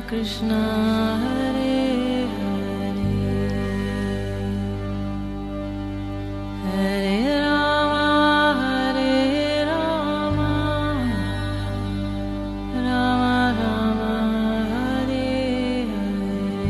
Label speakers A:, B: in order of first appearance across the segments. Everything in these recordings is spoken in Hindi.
A: कृष्णा हरे हरे हरे राम राम राम हरे हरे।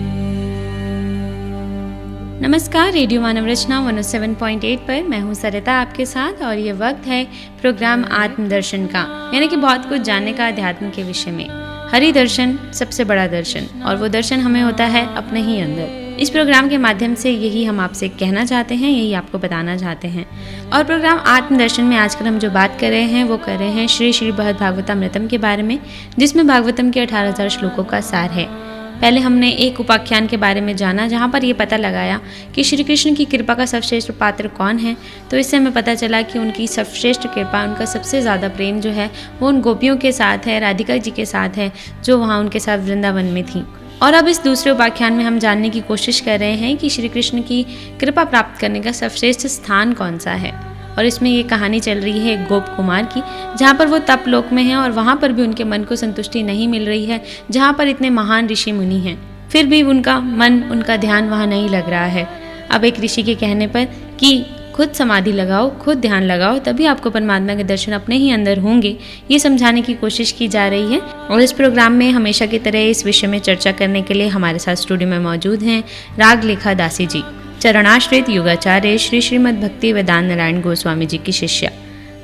B: नमस्कार, रेडियो मानव रचना 107.8 पर मैं हूं सरिता आपके साथ, और ये वक्त है प्रोग्राम आत्मदर्शन का, यानी कि बहुत कुछ जानने का अध्यात्म के विषय में। हरि दर्शन सबसे बड़ा दर्शन, और वो दर्शन हमें होता है अपने ही अंदर। इस प्रोग्राम के माध्यम से यही हम आपसे कहना चाहते हैं, यही आपको बताना चाहते हैं। और प्रोग्राम आत्मदर्शन में आजकल हम जो बात कर रहे हैं वो कर रहे हैं श्री श्री भागवतमृतम के बारे में, जिसमें भागवतम के 18,000 श्लोकों का सार है। पहले हमने एक उपाख्यान के बारे में जाना, जहाँ पर ये पता लगाया कि श्री कृष्ण की कृपा का सर्वश्रेष्ठ पात्र कौन है। तो इससे हमें पता चला कि उनकी सर्वश्रेष्ठ कृपा, उनका सबसे ज़्यादा प्रेम जो है वो उन गोपियों के साथ है, राधिका जी के साथ है, जो वहाँ उनके साथ वृंदावन में थी। और अब इस दूसरे उपाख्यान में हम जानने की कोशिश कर रहे हैं कि श्री कृष्ण की कृपा प्राप्त करने का सर्वश्रेष्ठ स्थान कौन सा है। और इसमें ये कहानी चल रही है एक गोप कुमार की, जहाँ पर वो तप लोक में हैं और वहाँ पर भी उनके मन को संतुष्टि नहीं मिल रही है, जहाँ पर इतने महान ऋषि मुनि हैं, फिर भी उनका मन, उनका ध्यान वहाँ नहीं लग रहा है। अब एक ऋषि के कहने पर कि खुद समाधि लगाओ, खुद ध्यान लगाओ, तभी आपको परमात्मा के दर्शन अपने ही अंदर होंगे, ये समझाने की कोशिश की जा रही है। और इस प्रोग्राम में हमेशा की तरह इस विषय में चर्चा करने के लिए हमारे साथ स्टूडियो में मौजूद हैं रागलेखा दासी जी, चरणाश्रित युगाचार्य श्री श्रीमद् भक्ति वेदांत नारायण गोस्वामी जी की शिष्या।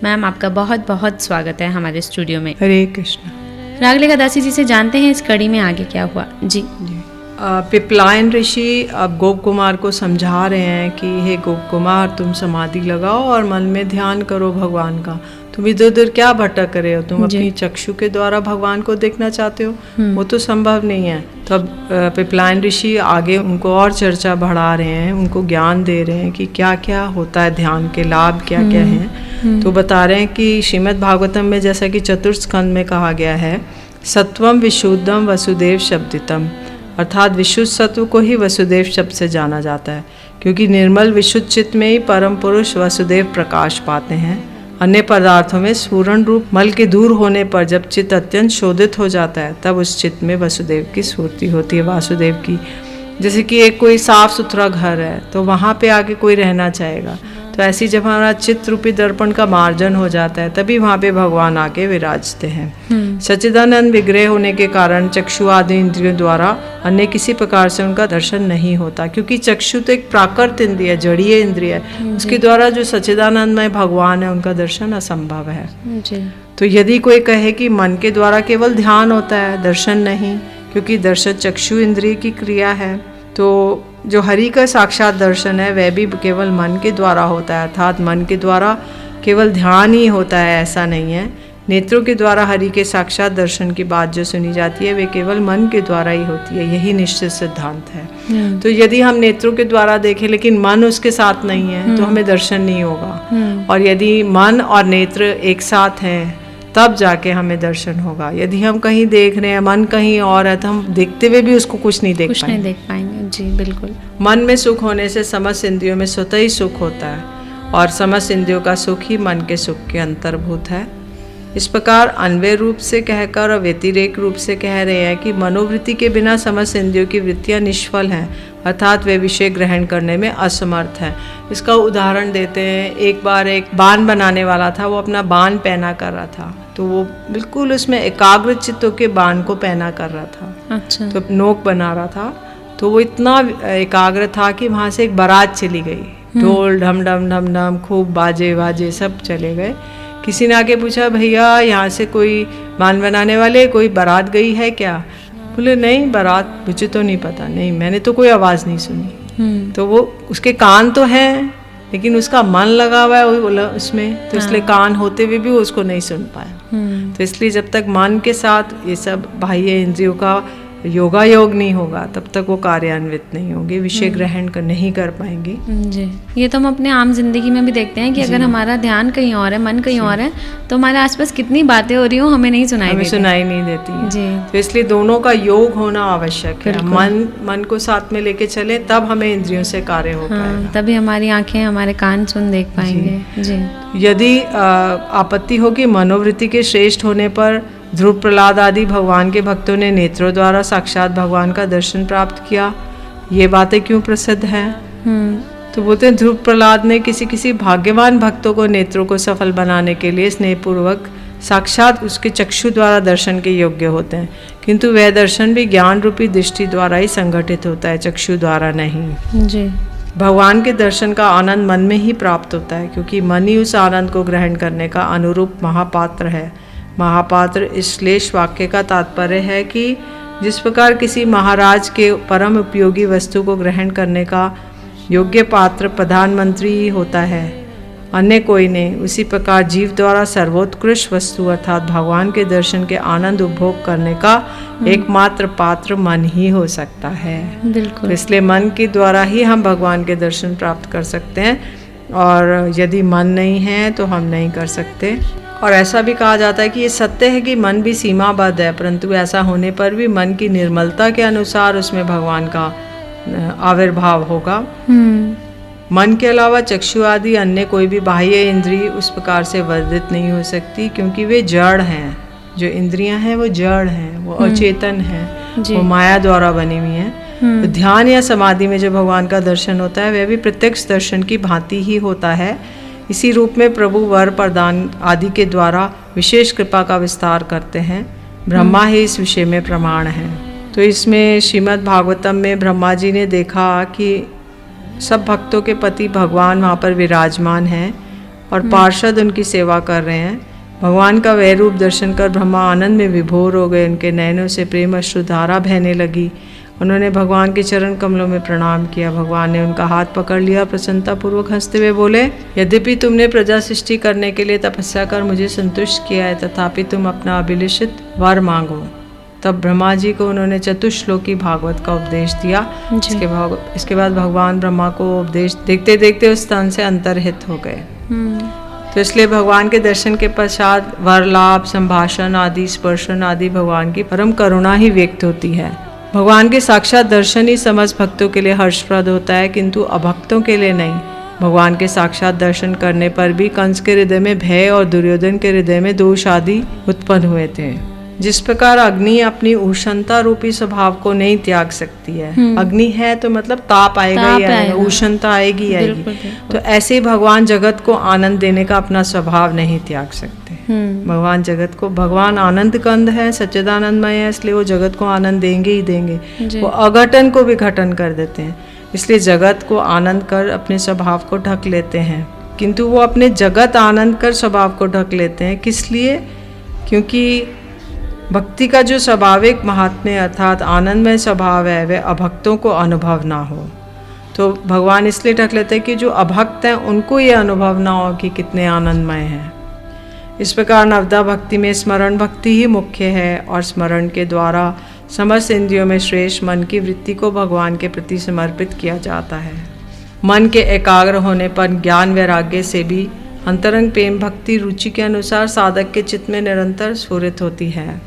B: मैम, आपका बहुत बहुत स्वागत है हमारे स्टूडियो में।
C: हरे कृष्ण।
B: रागलेखा दासी जी से जानते हैं इस कड़ी में आगे क्या हुआ। जी
C: पिपलायन ऋषि अब गोप कुमार को समझा रहे हैं कि हे गोप कुमार, तुम समाधि लगाओ और मन में ध्यान करो भगवान का। तुम इधर उधर क्या भटक रहे हो? तुम अपनी चक्षु के द्वारा भगवान को देखना चाहते हो, वो तो संभव नहीं है। तो अब पिपलायन ऋषि आगे उनको और चर्चा बढ़ा रहे हैं, उनको ज्ञान दे रहे हैं कि क्या क्या होता है, ध्यान के लाभ क्या क्या हैं। तो बता रहे हैं कि श्रीमद् भागवतम में जैसा कि चतुर्थ स्कंद में कहा गया है, सत्वम विशुद्धम वसुदेव शब्दितम, अर्थात विशुद्ध सत्व को ही वसुदेव शब्द से जाना जाता है, क्योंकि निर्मल विशुद्ध चित्त में ही परम पुरुष वसुदेव प्रकाश पाते हैं। अन्य पदार्थों में स्फुरण रूप मल के दूर होने पर जब चित्त अत्यंत शोधित हो जाता है, तब उस चित्त में वसुदेव की स्फूर्ति होती है, वासुदेव की। जैसे कि एक कोई साफ सुथरा घर है तो वहाँ पे आके कोई रहना चाहेगा, तो ऐसी जब हमारा चित्त रूपी दर्पण का मार्जन हो जाता है, तभी वहाँ पे भगवान आके विराजते हैं। सच्चिदानंद विग्रह होने के कारण चक्षु आदि इंद्रियों द्वारा अन्य किसी प्रकार से उनका दर्शन नहीं होता, क्योंकि चक्षु तो एक प्राकृत इंद्रिय है, जड़ीय इंद्रिय है, उसके द्वारा जो सच्चिदानंदमय भगवान है उनका दर्शन असंभव है। तो यदि कोई कहे कि मन के द्वारा केवल ध्यान होता है, दर्शन नहीं, क्योंकि दर्शन चक्षु इंद्रिय की क्रिया है, तो जो हरि का साक्षात दर्शन है वह भी केवल मन के द्वारा होता है, अर्थात मन के द्वारा केवल ध्यान ही होता है, ऐसा नहीं है। नेत्रों के द्वारा हरि के साक्षात दर्शन की बात जो सुनी जाती है वे केवल मन के द्वारा ही होती है, यही निश्चित सिद्धांत है। तो यदि हम नेत्रों के द्वारा देखें लेकिन मन उसके साथ नहीं है, तो हमें दर्शन नहीं होगा। और यदि मन और नेत्र एक साथ हैं, तब जाके हमें दर्शन होगा। यदि हम कहीं देख रहे हैं, मन कहीं और है, तो हम देखते हुए भी उसको कुछ नहीं देख पाएंगे।
B: जी बिल्कुल।
C: मन में सुख होने से समस्त इंद्रियों में स्वतः ही सुख होता है, और समस्त इंद्रियों का सुख ही मन के सुख के अंतर्भूत है। इस प्रकार अन्वय रूप से कहकर और व्यतिरेक रूप से कह रहे हैं कि मनोवृत्ति के बिना समस्त इंद्रियों की वृत्तियां निष्फल हैं, अर्थात वे विषय ग्रहण करने में असमर्थ हैं। इसका उदाहरण देते हैं, एक बार एक बाण बनाने वाला था, वो अपना बाण पहना कर रहा था, तो वो बिल्कुल उसमें एकाग्र चित्त के बाण को पहना कर रहा था।
B: अच्छा।
C: तो नोक बना रहा था, तो वो इतना एकाग्र था कि वहाँ से एक बारात चली गई, ढोल ढम ढम ढम ढम, खूब बाजे बाजे सब चले गए। किसी ने आके पूछा, भैया यहाँ से कोई बाण बनाने वाले, कोई बारात गई है क्या? बोले नहीं, बारात मुझे तो नहीं पता, नहीं मैंने तो कोई आवाज़ नहीं सुनी। तो वो उसके कान तो हैं लेकिन उसका मन लगा हुआ है उसमें, तो इसलिए कान होते हुए भी वो उसको नहीं सुन पाया। तो इसलिए जब तक मन के साथ ये सब बाह्य इंद्रियों का योगा योग नहीं होगा, तब तक वो कार्यान्वित नहीं होंगे, विषय ग्रहण नहीं कर पाएंगे।
B: जी, ये तो हम अपने आम जिंदगी में भी देखते हैं कि अगर हमारा ध्यान कहीं और है, मन कहीं और है, तो हमारे आसपास कितनी बातें हो रही हो हमें नहीं सुनाई
C: नहीं देती
B: जी।
C: तो इसलिए दोनों का योग होना आवश्यक है। मन को साथ में लेके चले, तब हमें इंद्रियों से कार्य हो पाएगा,
B: तभी हमारी आंखें, हमारे कान सुन देख पाएंगे। जी।
C: यदि आपत्ति हो कि मनोवृत्ति के श्रेष्ठ होने पर ध्रुव प्रहलाद आदि भगवान के भक्तों ने नेत्रों द्वारा साक्षात भगवान का दर्शन प्राप्त किया। ये बातें क्यों प्रसिद्ध हैं? तो बोलते हैं ध्रुव प्रहलाद ने किसी भाग्यवान भक्तों को नेत्रों को सफल बनाने के लिए स्नेहपूर्वक साक्षात उसके चक्षु द्वारा दर्शन के योग्य होते हैं, किंतु वह दर्शन भी ज्ञान रूपी दृष्टि द्वारा ही संगठित होता है, चक्षु द्वारा नहीं।
B: जी।
C: भगवान के दर्शन का आनंद मन में ही प्राप्त होता है, क्योंकि मन ही उस आनंद को ग्रहण करने का अनुरूप महापात्र है। महापात्र इस श्लेष वाक्य का तात्पर्य है कि जिस प्रकार किसी महाराज के परम उपयोगी वस्तु को ग्रहण करने का योग्य पात्र प्रधानमंत्री ही होता है, अन्य कोई नहीं, उसी प्रकार जीव द्वारा सर्वोत्कृष्ट वस्तु अर्थात भगवान के दर्शन के आनंद उपभोग करने का एकमात्र पात्र मन ही हो सकता है।
B: बिल्कुल।
C: तो इसलिए मन के द्वारा ही हम भगवान के दर्शन प्राप्त कर सकते हैं, और यदि मन नहीं है तो हम नहीं कर सकते। और ऐसा भी कहा जाता है कि ये सत्य है कि मन भी सीमाबद्ध है, परंतु ऐसा होने पर भी मन की निर्मलता के अनुसार उसमें भगवान का आविर्भाव होगा। मन के अलावा चक्षु आदि अन्य कोई भी बाह्य इंद्रिय उस प्रकार से वर्धित नहीं हो सकती, क्योंकि वे जड़ हैं। जो इंद्रियां हैं वो जड़ हैं, वो अचेतन हैं, वो माया द्वारा बनी हुई हैं। तो ध्यान या समाधि में जो भगवान का दर्शन होता है वह भी प्रत्यक्ष दर्शन की भांति ही होता है। इसी रूप में प्रभु वर प्रदान आदि के द्वारा विशेष कृपा का विस्तार करते हैं। ब्रह्मा ही इस विषय में प्रमाण है। तो इसमें श्रीमद् भागवतम में ब्रह्मा जी ने देखा कि सब भक्तों के पति भगवान वहाँ पर विराजमान हैं और पार्षद उनकी सेवा कर रहे हैं। भगवान का वह रूप दर्शन कर ब्रह्मा आनंद में विभोर हो गए। उनके नयनों से प्रेम अश्रुधारा बहने लगी। उन्होंने भगवान के चरण कमलों में प्रणाम किया। भगवान ने उनका हाथ पकड़ लिया, प्रसन्नता पूर्वक हंसते हुए बोले, यद्यपि तुमने प्रजा सृष्टि करने के लिए तपस्या कर मुझे संतुष्ट किया है, तथापि तुम अपना अभिलषित वर मांगो। तब ब्रह्मा जी को उन्होंने चतुश्लोकी भागवत का उपदेश दिया। इसके बाद भगवान ब्रह्मा को उपदेश देखते देखते उस स्थान से अंतर्हित हो गए। तो इसलिए भगवान के दर्शन के पश्चात वरलाभ, संभाषण आदि, स्पर्शन आदि भगवान की परम करुणा ही व्यक्त होती है। भगवान के साक्षात दर्शन ही समस्त भक्तों के लिए हर्षप्रद होता है, किंतु अभक्तों के लिए नहीं। भगवान के साक्षात दर्शन करने पर भी कंस के हृदय में भय और दुर्योधन के हृदय में दोष आदि उत्पन्न हुए थे। जिस प्रकार अग्नि अपनी उष्णता रूपी स्वभाव को नहीं त्याग सकती है, अग्नि है तो मतलब ताप आएगा ही आएगा, उष्णता आएगी आएगी। तो ऐसे भगवान जगत को आनंद देने का अपना स्वभाव नहीं त्याग सकते। भगवान जगत को, भगवान आनंद कंद है, सच्चिदानंदमय है, इसलिए वो जगत को आनंद देंगे ही देंगे। वो अघटन को भी घटन कर देते हैं, इसलिए जगत को आनंद कर अपने स्वभाव को ढक लेते हैं। किंतु वो अपने जगत आनंद कर स्वभाव को ढक लेते हैं, किस लिए? क्योंकि भक्ति का जो स्वाभाविक महात्म्य अर्थात आनंदमय स्वभाव है वह अभक्तों को अनुभव ना हो। तो भगवान इसलिए ढक लेते हैं कि जो अभक्त हैं उनको ये अनुभव ना हो कि कितने आनंदमय हैं। इस प्रकार नवदा भक्ति में स्मरण भक्ति ही मुख्य है, और स्मरण के द्वारा समस्त इंद्रियों में श्रेष्ठ मन की वृत्ति को भगवान के प्रति समर्पित किया जाता है। मन के एकाग्र होने पर ज्ञान वैराग्य से भी अंतरंग प्रेम भक्ति रुचि के अनुसार साधक के चित्त में निरंतर स्फुरित होती है।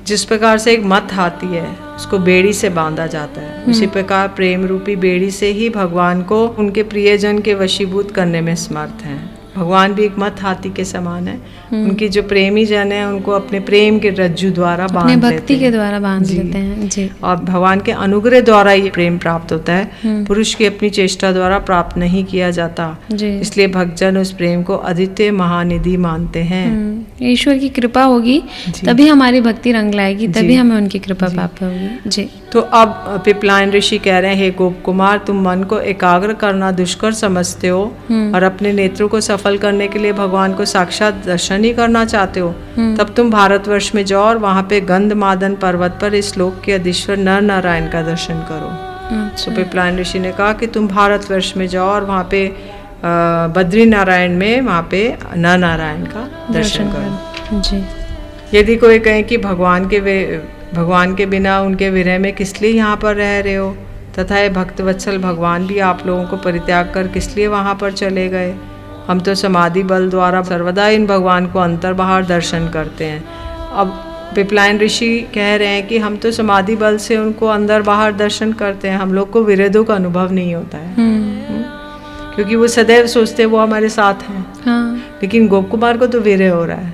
C: जिस प्रकार से एक मत हाथी है, उसको बेड़ी से बांधा जाता है, उसी प्रकार प्रेम रूपी बेड़ी से ही भगवान को उनके प्रियजन के वशीभूत करने में समर्थ हैं। भगवान भी एक मत हाथी के समान है। उनकी जो प्रेमी जन है उनको अपने प्रेम के रज्जू द्वारा बांध लेते हैं,
B: भक्ति के द्वारा बांध लेते हैं जी।
C: और भगवान के अनुग्रह द्वारा ये प्रेम प्राप्त होता है, पुरुष की अपनी चेष्टा द्वारा प्राप्त नहीं किया जाता। इसलिए भक्तजन उस प्रेम को अद्वितीय महानिधि मानते हैं।
B: ईश्वर की कृपा होगी तभी हमारी भक्ति रंग लाएगी, तभी हमें उनकी कृपा प्राप्त होगी जी।
C: तो अब पिपलायन ऋषि कह रहे हैं, हे गोप कुमार, तुम मन को एकाग्र करना दुष्कर समझते हो और अपने नेत्रों को सफल करने के लिए भगवान को साक्षात दर्शन ही करना चाहते हो, तब तुम भारतवर्ष में जाओ और वहाँ पे गंधमादन पर्वत पर इस लोक के अधीश्वर नर नारायण का दर्शन करो। तो पिपलायन ऋषि ने कहा कि तुम भारतवर्ष में जाओ और वहाँ पे बद्री नारायण में वहाँ पे नर नारायण का दर्शन करो जी। यदि कोई कहे कि भगवान के बिना उनके विरह में किस लिए यहाँ पर रह रहे हो, तथा ये भक्तवत्सल भगवान भी आप लोगों को परित्याग कर किस लिए वहाँ पर चले गए? हम तो समाधि बल द्वारा सर्वदा इन भगवान को अंतर बाहर दर्शन करते हैं। अब पिपलायन ऋषि कह रहे हैं कि हम तो समाधि बल से उनको अंदर बाहर दर्शन करते हैं, हम लोग को विरधों का अनुभव नहीं होता है। क्योंकि वो सदैव सोचते वो हमारे साथ हैं। लेकिन गोप कुमार को तो विरह हो रहा है।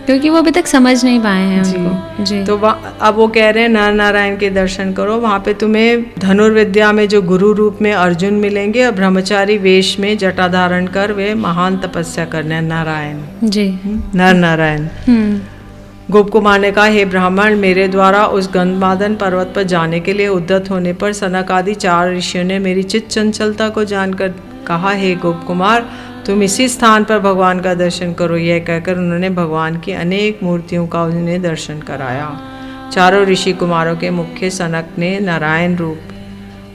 B: क्योंकि वो अभी तक समझ नहीं पाए हैं उनको। जी।
C: तो अब वो कह रहे हैं नर नारायण के दर्शन करो, वहाँ पे तुम्हें धनुर्विद्या में जो गुरु रूप में अर्जुन मिलेंगे और ब्रह्मचारी वेश में जटा धारण कर वे महान तपस्या करने नारायण।
B: जी।
C: नर नारायण। गोप कुमार ने कहा, हे ब्राह्मण, मेरे द्वारा उस गंधमादन पर्वत पर जाने के लिए उद्यत होने पर सनक आदि 4 ऋषियों ने मेरी चित्त चंचलता को जानकर कहा, हे गोप कुमार, तुम इसी स्थान पर भगवान का दर्शन करो। यह कहकर उन्होंने भगवान की अनेक मूर्तियों का उन्हें दर्शन कराया। 4 ऋषि कुमारों के मुख्य सनक ने नारायण रूप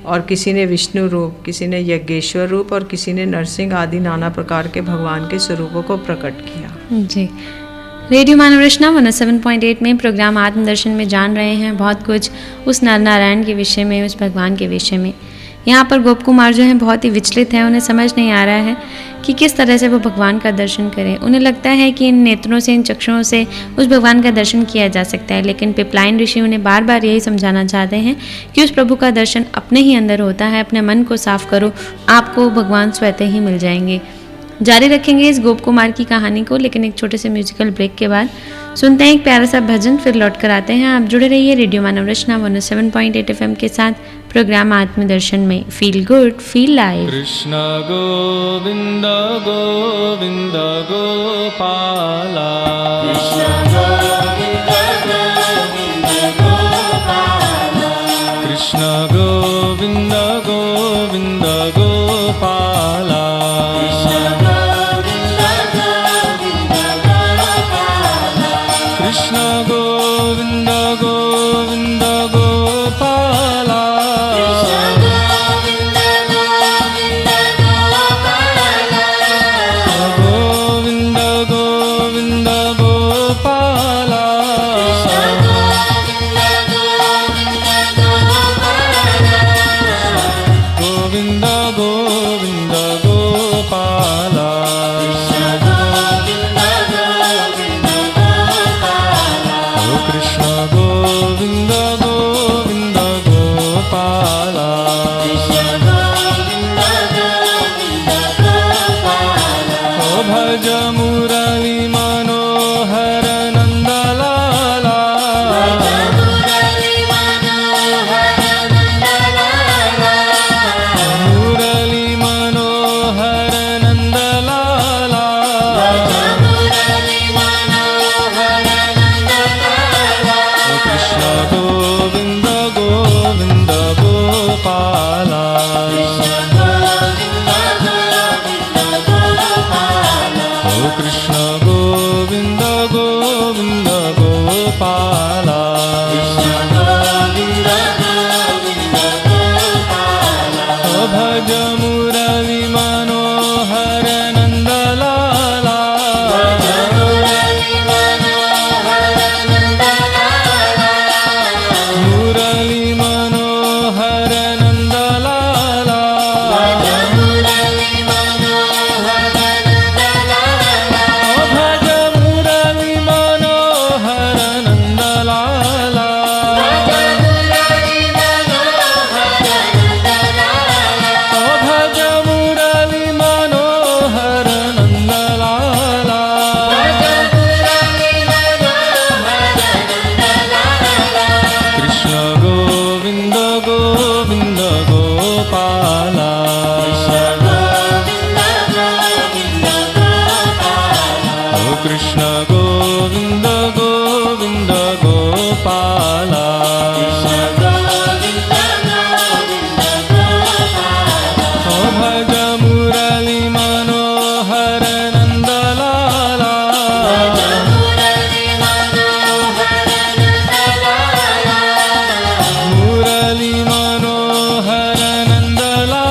C: और किसी ने विष्णु रूप, किसी ने यज्ञेश्वर रूप और किसी ने नरसिंह आदि नाना प्रकार के भगवान के स्वरूपों को प्रकट किया।
B: जी। रेडियो मानव रचना 107.8 में प्रोग्राम आत्मदर्शन में जान रहे हैं बहुत कुछ उस नर नारायण के विषय में, उस भगवान के विषय में। यहाँ पर गोप कुमार जो हैं बहुत ही विचलित हैं, उन्हें समझ नहीं आ रहा है कि किस तरह से वो भगवान का दर्शन करें। उन्हें लगता है कि इन नेत्रों से, इन चक्षुओं से उस भगवान का दर्शन किया जा सकता है, लेकिन पिपलाइन ऋषि उन्हें बार बार यही समझाना चाहते हैं कि उस प्रभु का दर्शन अपने ही अंदर होता है। अपने मन को साफ करो, आपको भगवान स्वतः ही मिल जाएंगे। जारी रखेंगे इस गोप कुमार की कहानी को, लेकिन एक छोटे से म्यूजिकल ब्रेक के बाद सुनते हैं एक प्यारा सा भजन, फिर लौट कर आते हैं। आप जुड़े रहिए रेडियो मानव रचना 107.8 FM के साथ प्रोग्राम आत्मदर्शन में। Feel good, feel live.
D: Krishna Govind Govind Gopala, Krishna Govind Govind Gopala, Krishna Govind Govind Gopala, Krishna Govind Govind Gopala, Govind Govind Gopala, Govind Govind Gopala, Krishna Govind Govind Gopala, ओ भज मुरली मनोहर नंदलाला, मुरली मनोहर नंदलाला, कृष्ण गोविंद गोविंद गोपाला, ओ कृष्ण गोविंद गोविंद गोपाला, ओ भज मुरली मनोहर नंदलाला, मुरली मनोहर नंदलाला, ओ भज मुरली मनोहर नंदलाला, ओ भज मुरली मनोहर नंदलाला, कृष्ण गोविंद गोविंद गोपाला, ओ कृष्ण गोविंद गोविंद गोपाला, ओ भज मुरली मनोहर नंदलाला, मुरली मनोहर नंदलाला,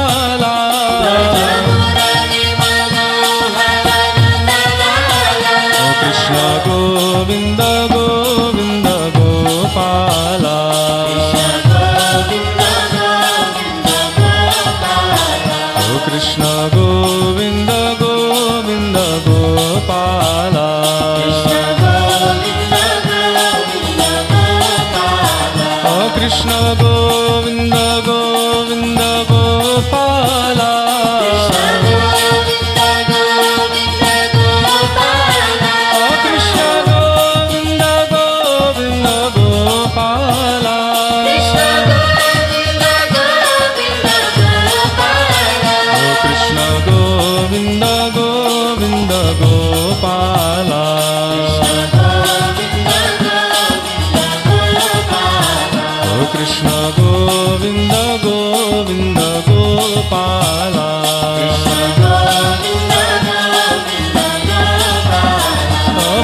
D: गोविन्द गोपाला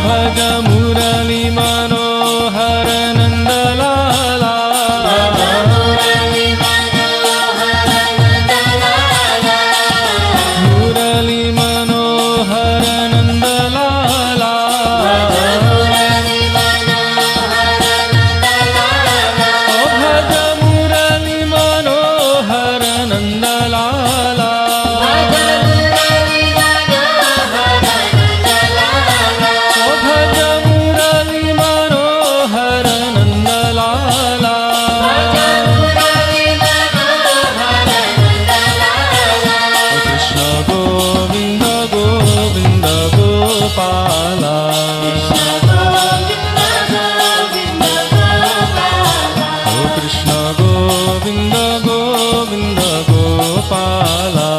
D: भज मुरली मनोहर नन्दलाला मुरली मनोहर नन्दलाला भज मुरली मनोहर नन्दलाला भज मुरली मनोहर नन्दलाला कृष्ण गोविन्द गोविन्द गोपाला कृष्ण गोविन्द गोविन्द गोपाला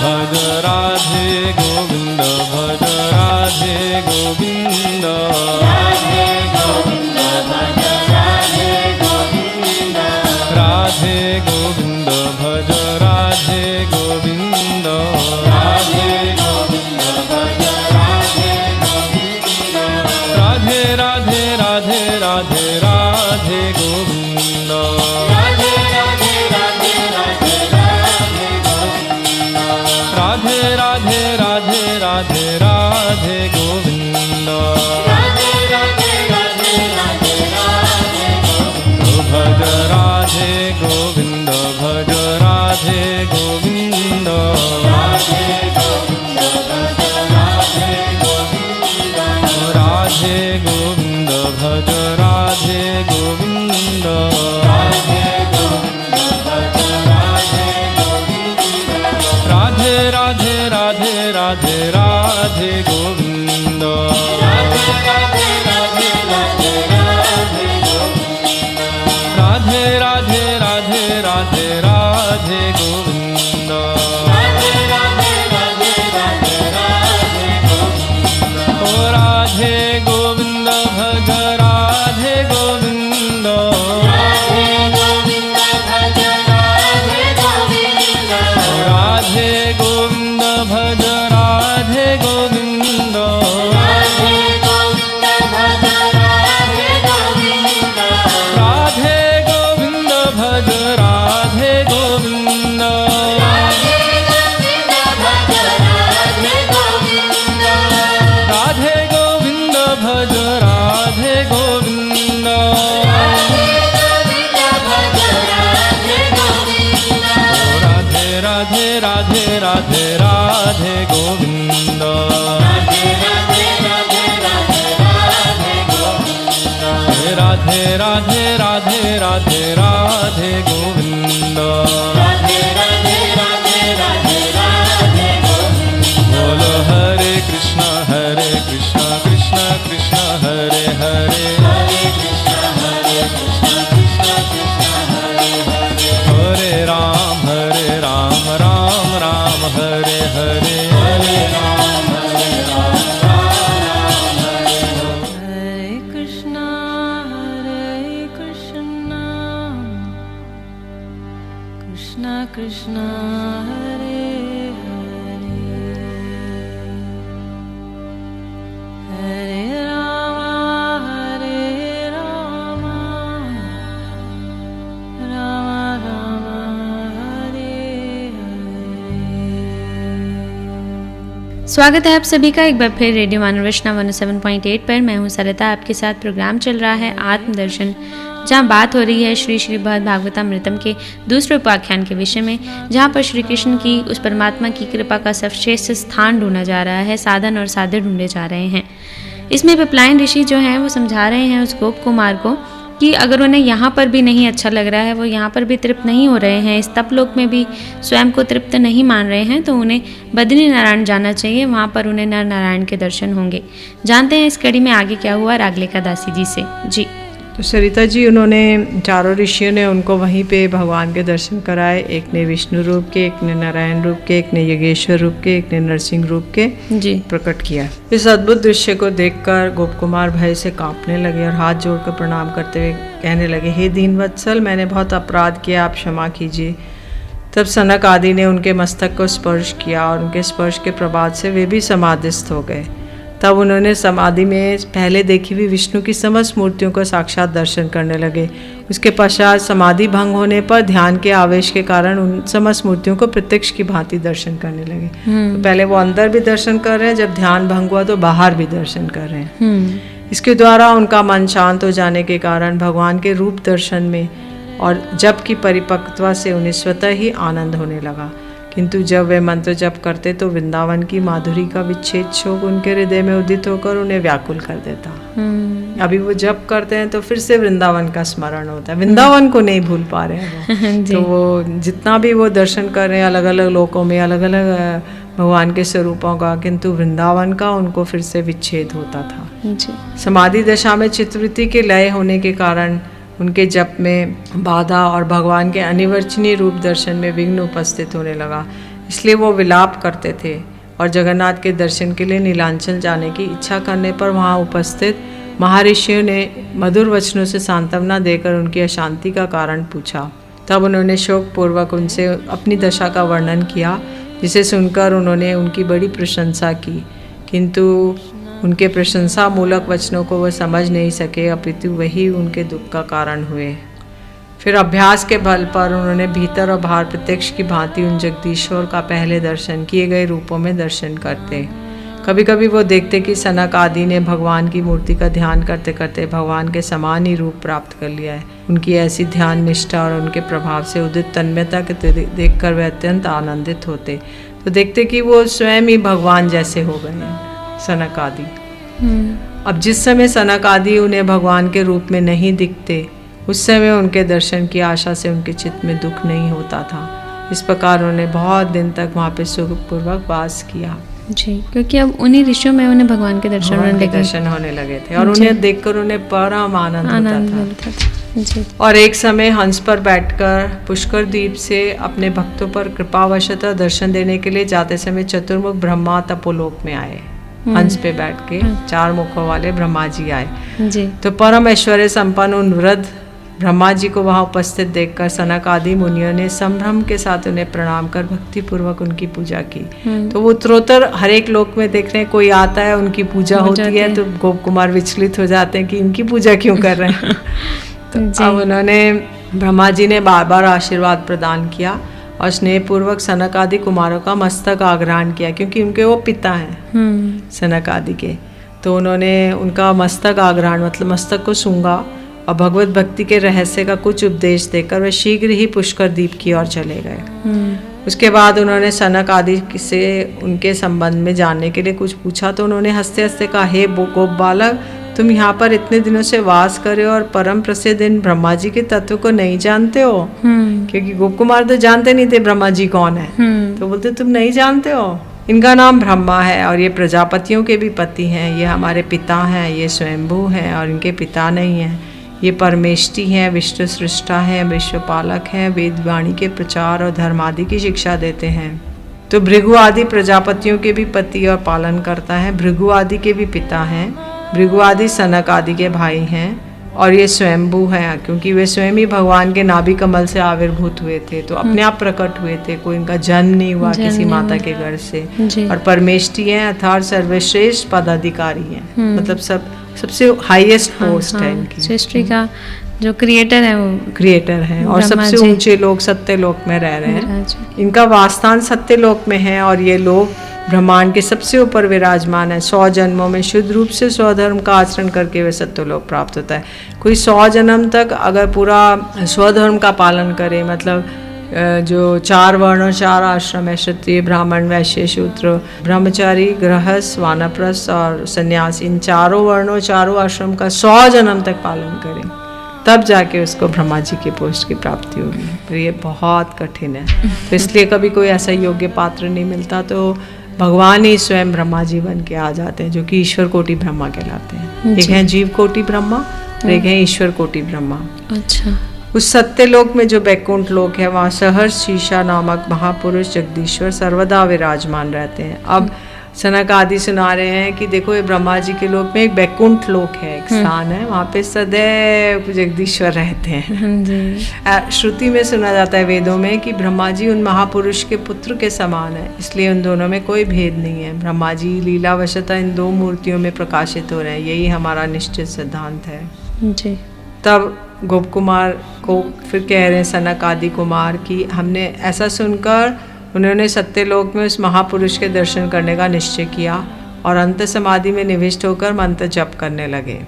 D: भज राधे गोविन्द भज राधे गोविन्द राधे गोविन्द भज राधे गोविन्द राधे गोविन्द भज राधे गोविन्द राधे गोविन्द भज राधे गोविन्द राधे राधे राधे राधे राधे गोविन्द राधे राधे राधे राधे राधे गोविन्द राधे राधे राधे राधे राधे गोविन्द राधे राधे राधे राधे राधे गोविन्द भज राधे गोविन्द भज राधे गोविन्द राधे गोविन्द भज राधे गोविन्द राधे गोविन्द भज राधे गोविन्द राधे गोविन्द भज राधे गोविन्द राधे राधे राधे राधे राधे गोविन्द राधे राधे राधे राधे राधे गोविन्द राधे राधे राधे राधे राधे गोविन्द राधे राधे राधे राधे राधे गोविन्द ओ राधे गोविन्द भज राधे गोविन्द राधे गोविन्द भज राधे गोविन्द राधे गोविन्द भज राधे गोविन्द राधे गोविन्द भज राधे गोविन्द राधे गोविन्द भज राधे गोविन्द राधे गोविन्द भज राधे गोविन्द राधे गोविन्द भज राधे गोविन्द राधे गोविन्द भज राधे गोविन्द राधे राधे राधे राधे राधे गोविन्द राधे राधे राधे राधे राधे गोविन्द राधे राधे राधे राधे राधे गोविन्द राधे राधे राधे राधे राधे गोविन्द बोलो हरे Krishna Krishna Krishna Hare Hare Hare Krishna Krishna Krishna Hare Hare Hare Ram Ram Ram Hare Hare Hare Ram Ram Ram Hare Hare
A: Hare Krishna, Krishna Krishna, Hare Hare, Hare Rama, Rama Rama, Hare Hare।
B: स्वागत है आप सभी का एक बार फिर रेडियो मानव वैष्णव 107.8 पर। मैं हूं सरिता, आपके साथ प्रोग्राम चल रहा है आत्मदर्शन, जहां बात हो रही है श्री श्री भागवतामृतम के दूसरे उपाख्यान के विषय में, जहां पर श्री कृष्ण की उस परमात्मा की कृपा का सर्वश्रेष्ठ स्थान ढूंढा जा रहा है, साधन और साध्य ढूंढे जा रहे हैं। इसमें पिपलायन ऋषि जो हैं वो समझा रहे हैं उस गोप कुमार को कि अगर उन्हें यहाँ पर भी नहीं अच्छा लग रहा है, वो यहाँ पर भी तृप्त नहीं हो रहे हैं, इस तपलोक में भी स्वयं को तृप्त नहीं मान रहे हैं, तो उन्हें बद्री नारायण जाना चाहिए। वहाँ पर उन्हें नर नारायण के दर्शन होंगे। जानते हैं इस कड़ी में आगे क्या हुआ रागले का दासी जी से। जी
C: तो तो सरिता जी, उन्होंने चारों ऋषियों ने उनको वहीं पे भगवान के दर्शन कराए। एक ने विष्णु रूप के, एक ने नारायण रूप के, एक ने योगेश्वर रूप के, एक ने नरसिंह रूप के
B: जी
C: प्रकट किया। इस अद्भुत दृश्य को देखकर गोप कुमार भय से कांपने लगे और हाथ जोड़कर प्रणाम करते हुए कहने लगे, हे दीनवत्सल, मैंने बहुत अपराध किया, आप क्षमा कीजिए। तब सनक आदि ने उनके मस्तक को स्पर्श किया और उनके स्पर्श के प्रभाव से वे भी समाधिस्थ हो गए। तब उन्होंने समाधि में पहले देखी हुई विष्णु की समस्त मूर्तियों का साक्षात दर्शन करने लगे। उसके पश्चात समाधि भंग होने पर ध्यान के आवेश के कारण उन समस्त मूर्तियों को प्रत्यक्ष की भांति दर्शन करने लगे। तो पहले वो अंदर भी दर्शन कर रहे हैं, जब ध्यान भंग हुआ तो बाहर भी दर्शन कर रहे हैं। इसके द्वारा उनका मन शांत हो जाने के कारण भगवान के रूप दर्शन में और जप की परिपक्वता से उन्हें स्वतः ही आनंद होने लगा। किंतु जब वे मंत्र जप करते तो वृंदावन की माधुरी का विच्छेद शोक उनके हृदय में उदित होकर उन्हें व्याकुल कर देता। अभी वो जप करते हैं तो फिर से वृंदावन का स्मरण होता है, वृंदावन को नहीं भूल पा रहे हैं वो। तो वो जितना भी वो दर्शन कर रहे हैं अलग अलग लोकों में, अलग अलग भगवान के स्वरूपों का, किंतु वृंदावन का उनको फिर से विच्छेद होता था। समाधि दशा में चित्तवृत्ति के लय होने के कारण उनके जप में बाधा और भगवान के अनिवर्चनीय रूप दर्शन में विघ्न उपस्थित होने लगा। इसलिए वो विलाप करते थे और जगन्नाथ के दर्शन के लिए नीलांचल जाने की इच्छा करने पर वहाँ उपस्थित महर्षियों ने मधुर वचनों से सांत्वना देकर उनकी अशांति का कारण पूछा। तब उन्होंने शोकपूर्वक उनसे अपनी दशा का वर्णन किया, जिसे सुनकर उन्होंने उनकी बड़ी प्रशंसा की, किंतु उनके प्रशंसा मूलक वचनों को वह समझ नहीं सके, अपितु वही उनके दुख का कारण हुए। फिर अभ्यास के बल पर उन्होंने भीतर और बाहर प्रत्यक्ष की भांति उन जगदीश्वर का पहले दर्शन किए गए रूपों में दर्शन करते। कभी कभी वो देखते कि सनक आदि ने भगवान की मूर्ति का ध्यान करते करते भगवान के समान ही रूप प्राप्त कर लिया है। उनकी ऐसी ध्यान निष्ठा और उनके प्रभाव से उदित तन्मयता के देखकर वे अत्यंत आनंदित होते। तो देखते कि वो स्वयं ही भगवान जैसे हो गए हैं सनक आदि। अब जिस समय सनक आदि उन्हें भगवान के रूप में नहीं दिखते, उस समय उनके दर्शन की आशा से उनके चित्त में दुख नहीं होता था। इस प्रकार उन्होंने बहुत दिन तक वहाँ पे सुखपूर्वक वास किया
B: जी, क्योंकि अब उन्हीं ऋषियों में उन्हें भगवान के दर्शन
C: होने लगे थे और उन्हें देखकर उन्हें परम आनंद होता था जी। और एक समय हंस पर बैठकर पुष्कर द्वीप से अपने भक्तों पर कृपावशतः दर्शन देने के लिए जाते समय चतुर्मुख ब्रह्मा तपोलोक में आए। हंस पे बैठ के 4 मुखों वाले ब्रह्मा जी आए
B: जी।
C: तो परम ऐश्वर्य संपन्न उन वृद्ध ब्रह्मा जी को वहाँ उपस्थित देखकर सनक आदि मुनियों ने संभ्रम के साथ उन्हें प्रणाम कर भक्ति पूर्वक उनकी पूजा की। तो वो उत्तरोत्तर हर एक लोक में देख रहे हैं, कोई आता है उनकी पूजा होती है तो गोप कुमार विचलित हो जाते हैं कि इनकी पूजा क्यों कर रहे हैं। तो अब उन्होंने ब्रह्मा जी ने बार बार आशीर्वाद प्रदान किया और स्नेहपूर्वक सनक आदि कुमारों का मस्तक आग्रहण किया, क्योंकि उनके वो पिता हैं सनक आदि के। तो उन्होंने उनका मस्तक आग्रहण मतलब मस्तक को सूंघा और भगवत भक्ति के रहस्य का कुछ उपदेश देकर वे शीघ्र ही पुष्कर द्वीप की ओर चले गए। उसके बाद उन्होंने सनक आदि से उनके संबंध में जानने के लिए कुछ पूछा। तो उन्होंने हंसते हंसते कहा, हे गोप बालक, तुम यहाँ पर इतने दिनों से वास करे और परम प्रसिद्ध इन ब्रह्मा जी के तत्व को नहीं जानते हो? क्योंकि गोप कुमार तो जानते नहीं थे ब्रह्मा जी कौन है। तो बोलते तुम नहीं जानते हो, इनका नाम ब्रह्मा है और ये प्रजापतियों के भी पति हैं, ये हमारे पिता हैं, ये स्वयंभू हैं और इनके पिता नहीं हैं, ये परमेष्टि हैं, विष्णु सृष्टा हैं, विश्वपालक हैं, वेद वाणी के प्रचार और धर्म आदि की शिक्षा देते हैं। तो भृगु आदि प्रजापतियों के भी पति और पालन करता है, भृगु आदि के भी पिता हैं, भृगु आदि सनक आदि के भाई हैं और ये स्वयंभू हैं, क्योंकि वे स्वयं ही भगवान के नाभि कमल से आविर्भूत हुए थे। तो अपने आप प्रकट हुए थे, कोई इनका जन्म नहीं हुआ किसी माता के घर से। और परमेष्टि हैं अर्थात सर्वश्रेष्ठ पदाधिकारी हैं, मतलब सबसे हाईएस्ट पोस्ट है इनकी।
B: सृष्टि का जो क्रिएटर है वो
C: क्रिएटर है और सबसे ऊंचे लोग सत्य लोक में रह रहे हैं। इनका वासस्थान सत्य लोक में है और ये लोग ब्रह्मांड के सबसे ऊपर विराजमान है। 100 जन्मों में शुद्ध रूप से स्वधर्म का आचरण करके वे सत्यलोक प्राप्त होता है। कोई 100 जन्म तक अगर पूरा स्वधर्म का पालन करे, मतलब जो 4 वर्ण 4 आश्रम है, क्षत्रिय ब्राह्मण वैश्य शूद्र ब्रह्मचारी गृहस्थ वानप्रस्थ और सन्यास, इन 4 वर्णों 4 आश्रम का 100 जन्म तक पालन करें, तब जाके उसको ब्रह्मा जी के पोस्ट की प्राप्ति होगी। पर ये बहुत कठिन है, तो इसलिए कभी कोई ऐसा योग्य पात्र नहीं मिलता, तो भगवान ही स्वयं ब्रह्मा जी बन के आ जाते हैं, जो कि ईश्वर कोटि ब्रह्मा कहलाते हैं। एक हैं जीव कोटि ब्रह्मा और एक है ईश्वर कोटि ब्रह्मा।
B: अच्छा।
C: उस सत्यलोक में जो बैकुंठ लोक है वहाँ सहर्ष शीशा नामक महापुरुष जगदीश्वर सर्वदा विराजमान रहते हैं। अब सनक आदि सुना रहे हैं कि देखो ये ब्रह्मा जी के लोक में एक बैकुंठ लोक है, एक स्थान है, वहाँ पे सदैव जगदीश्वर रहते हैं। श्रुति में सुना जाता है वेदों में कि ब्रह्मा जी उन महापुरुष के पुत्र के समान है, इसलिए उन दोनों में कोई भेद नहीं है। ब्रह्मा जी लीलावशतः इन दो मूर्तियों में प्रकाशित हो रहे हैं, यही हमारा निश्चित सिद्धांत है
B: जी।
C: तब गोप कुमार को फिर कह रहे हैं सनक आदि कुमार कि हमने ऐसा सुनकर उन्होंने सत्यलोक में उस महापुरुष के दर्शन करने का निश्चय किया और अंत समाधि में निविष्ट होकर मंत्र जप करने लगे।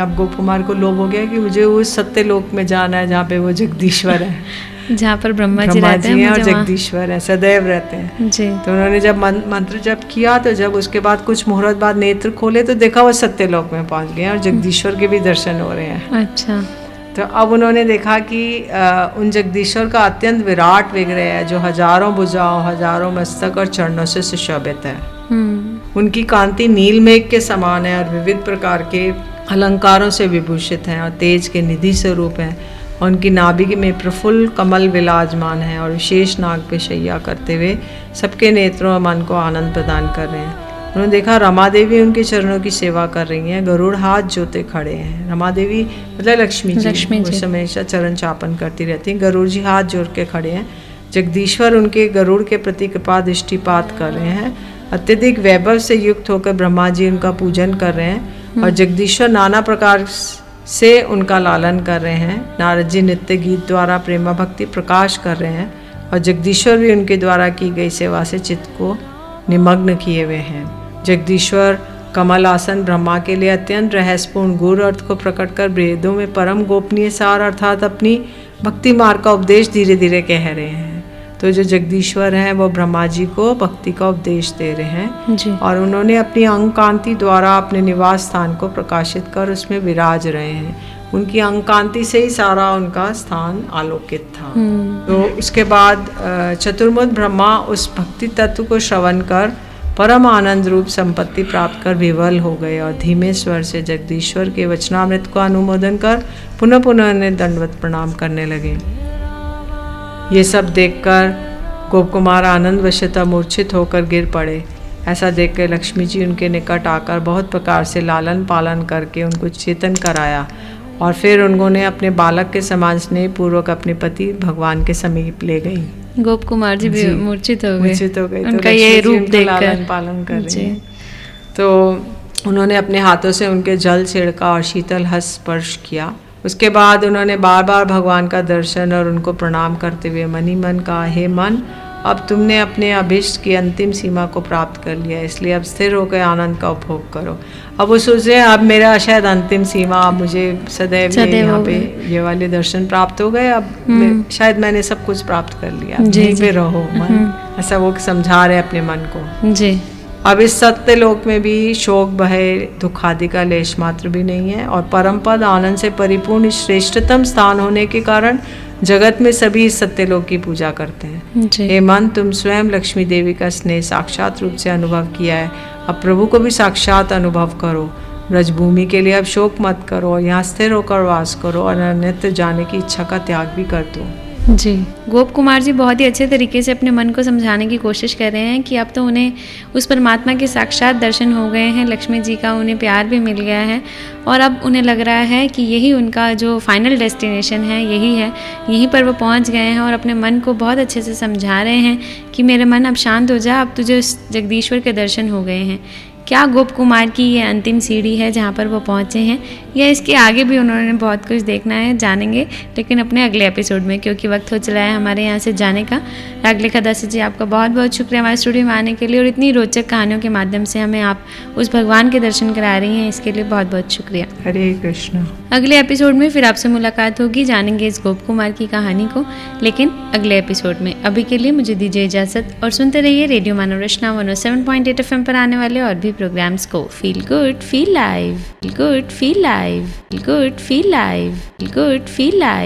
C: अब गोप कुमार को लोभ हो गया कि मुझे उस सत्यलोक में जाना है जहाँ पे वो जगदीश्वर है,
B: जहाँ पर ब्रह्मा जी रहते हैं
C: और जगदीश्वर है, सदैव रहते हैं
B: जी।
C: तो उन्होंने जब मंत्र जप किया तो जब उसके बाद कुछ मुहूर्त बाद नेत्र खोले तो देखा वो सत्यलोक में पहुँच गए और जगदीश्वर के भी दर्शन हो रहे हैं।
B: अच्छा।
C: तो अब उन्होंने देखा कि उन जगदीश्वर का अत्यंत विराट विग्रह है जो हजारों भुजाओं, हजारों मस्तक और चरणों से सुशोभित है। उनकी कांति नील मेघ के समान है और विविध प्रकार के अलंकारों से विभूषित हैं और तेज के निधि स्वरूप हैं। और उनकी नाभि में प्रफुल्ल कमल विराजमान है और विशेष नाग पे शैया करते हुए सबके नेत्रों और मन को आनंद प्रदान कर रहे हैं। उन्होंने देखा रमा देवी उनके चरणों की सेवा कर रही हैं, गरुड़ हाथ जोते खड़े हैं। रमा देवी मतलब लक्ष्मी जी उस हमेशा चरण चापन करती रहती हैं, गरुड़ जी हाथ जोड़ के खड़े हैं। जगदीश्वर उनके गरुड़ के प्रति कृपा दृष्टिपात कर रहे हैं। अत्यधिक वैभव से युक्त होकर ब्रह्मा जी उनका पूजन कर रहे हैं और जगदीश्वर नाना प्रकार से उनका लालन कर रहे हैं। नारद जी नित्य गीत द्वारा प्रेमा भक्ति प्रकाश कर रहे हैं और जगदीश्वर भी उनके द्वारा की गई सेवा से चित्त को निमग्न किए हुए हैं। जगदीश्वर कमल आसन ब्रह्मा के लिए अत्यंत रहस्यपूर्ण गूढ़ अर्थ को प्रकट कर वेदों में परम गोपनीय सार अर्थात अपनी भक्ति मार्ग का उपदेश धीरे धीरे कह रहे हैं। तो जो जगदीश्वर हैं वो ब्रह्मा जी को भक्ति का उपदेश दे रहे हैं
B: जी।
C: और उन्होंने अपनी अंग कांति द्वारा अपने निवास स्थान को प्रकाशित कर उसमें विराज रहे हैं। उनकी अंग कांति से ही सारा उनका स्थान आलोकित था। तो उसके बाद चतुर्मुख ब्रह्मा उस भक्ति तत्व को श्रवण कर परम आनंद रूप संपत्ति प्राप्त कर विवल हो गए और धीमे स्वर से जगदीश्वर के वचनामृत को अनुमोदन कर पुनः पुनः उन्हें दंडवत प्रणाम करने लगे। ये सब देखकर गोप कुमार आनंद वशतः मूर्छित होकर गिर पड़े। ऐसा देखकर लक्ष्मी जी उनके निकट आकर बहुत प्रकार से लालन पालन करके उनको चेतन कराया और फिर उन्होंने अपने बालक के समान स्नेह पूर्वक अपने पति भगवान के समीप ले गई।
B: गोप कुमार जी भी मूर्छित हो गए
C: उनका ये रूप देखकर लालन पालन कर रही हैं। तो उन्होंने अपने हाथों से उनके जल छिड़का और शीतल हस्त स्पर्श किया। उसके बाद उन्होंने बार बार भगवान का दर्शन और उनको प्रणाम करते हुए मन ही मन कहा, हे मन, अब तुमने अपने अभिष्ट की अंतिम सीमा को प्राप्त कर लिया, इसलिए अब स्थिर होकर आनंद का उपभोग करो। अब वो सोच रहे हैं अब मेरा शायद अंतिम सीमा, अब मुझे सदैव यहाँ पे ये वाले दर्शन प्राप्त हो गए, अब शायद मैंने सब कुछ प्राप्त कर लिया, यहीं पे रहो मन, ऐसा वो समझा रहे अपने मन को
B: जी।
C: अब इस सत्य लोक में भी शोक भय दुख आदि का लेश मात्र भी नहीं है और परम पद आनंद से परिपूर्ण श्रेष्ठतम स्थान होने के कारण जगत में सभी इस सत्यलोक की पूजा करते हैं। हे मन, तुम स्वयं लक्ष्मी देवी का स्नेह साक्षात रूप से अनुभव किया है, अब प्रभु को भी साक्षात अनुभव करो। ब्रजभूमि के लिए अब शोक मत करो, यहाँ स्थिर होकर वास करो और अन्यत्र जाने की इच्छा का त्याग भी कर दो।
B: जी। गोप कुमार जी बहुत ही अच्छे तरीके से अपने मन को समझाने की कोशिश कर रहे हैं कि अब तो उन्हें उस परमात्मा के साक्षात दर्शन हो गए हैं, लक्ष्मी जी का उन्हें प्यार भी मिल गया है और अब उन्हें लग रहा है कि यही उनका जो फाइनल डेस्टिनेशन है यही है, यहीं पर वो पहुंच गए हैं और अपने मन को बहुत अच्छे से समझा रहे हैं कि मेरे मन अब शांत हो जा, अब तुझे जगदीश्वर के दर्शन हो गए हैं। क्या गोप कुमार की ये अंतिम सीढ़ी है जहाँ पर वो पहुँचे हैं, या इसके आगे भी उन्होंने बहुत कुछ देखना है, जानेंगे लेकिन अपने अगले एपिसोड में, क्योंकि वक्त हो चला है हमारे यहाँ से जाने का। रागलेखा दासी जी, आपका बहुत बहुत शुक्रिया हमारे स्टूडियो में आने के लिए और इतनी रोचक कहानियों के माध्यम से हमें आप उस भगवान के दर्शन करा रही हैं, इसके लिए बहुत बहुत शुक्रिया।
C: हरे कृष्ण।
B: अगले एपिसोड में फिर आपसे मुलाकात होगी, जानेंगे इस गोप कुमार की कहानी को, लेकिन अगले एपिसोड में। अभी के लिए मुझे दीजिए इजाज़त और सुनते रहिए रेडियो मानव रचना 107.8 FM पर आने वाले और भी प्रोग्राम्स को। Feel good feel live, feel good feel live, feel good feel live, feel good feel live.